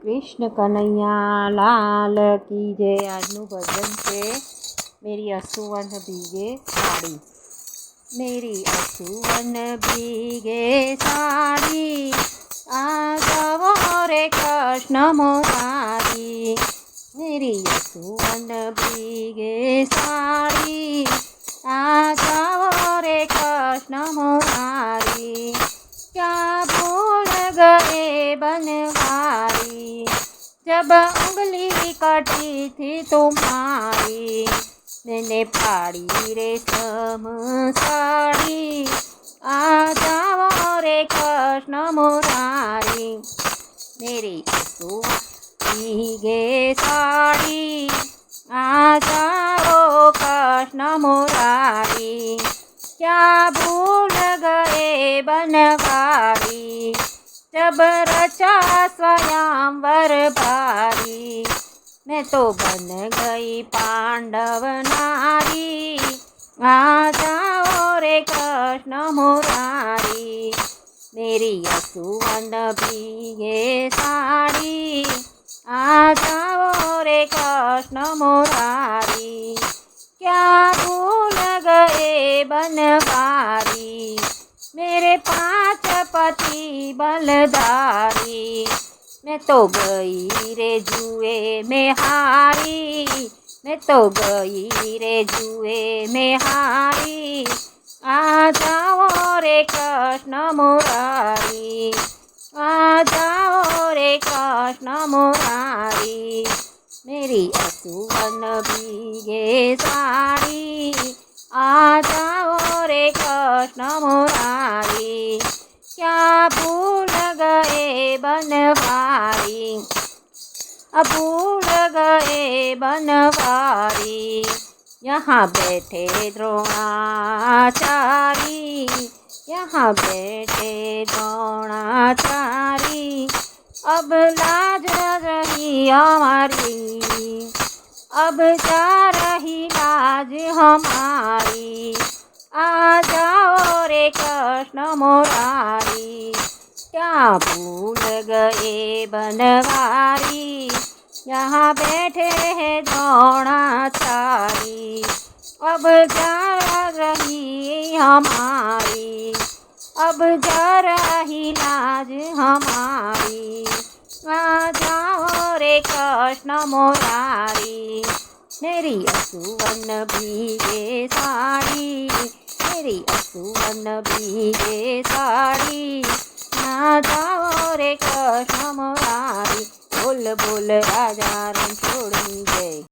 कृष्ण कन्हैया लाल की जय। आजનું ભજન છે मेरी असुवन भीगे साड़ी। मेरी असुवन भीगे साड़ी आ जाओ रे कृष्ण मोरारी। मेरी असुवन भीगे साड़ी आ जाओ रे कृष्ण मोरारी। क्या भूल गए बनवारी जब उंगली कटी थी तुम्हारी। मैंने फाड़ी रेशम साड़ी आ जाओ रे कृष्ण मुरारी। मेरी भीगे साड़ी आ जाओ कृष्ण मुरारी। क्या भूल गए बनवारी जब रचा स्वयंवर भारी। मैं तो बन गई पांडव नारी आ जाओ रे कृष्ण मुरारी। मेरी असुवन भीगे साड़ी आ जाओ रे कृष्ण मुरारी। क्या भूल गए बनवारी मेरे 5 पति बलधारी। मैं तो गई रे जुए में हारी। मैं तो गई रे जुए में हारी आ जाओ रे कृष्ण मुरारी। आ जाओ रे कृष्ण मुरारी। मेरी असुवन भीगे साड़ी आ जाओ रे कृष्ण मुरारी। क्या भूल गए बनवारी भूल गए बनवारी। यहाँ बैठे द्रोणाचारी यहाँ बैठे द्रोणाचारी। अब लाज रही हमारी अब जा रही लाज हमारी। आ जाओ रे कृष्ण मुरारी। क्या भूल गए बनवारी यहाँ बैठे हैं द्रोणाचारी। अब जा रही हमारी अब जा रही लाज हमारी। आ जाओ रे कृष्ण मुरारी। मेरी असुवन भीगे साड़ी मेरी असुवन भीगे साड़ी आ जाओ रे कृष्ण मुरारी। बोल बोल राजा रणछोड़ जय।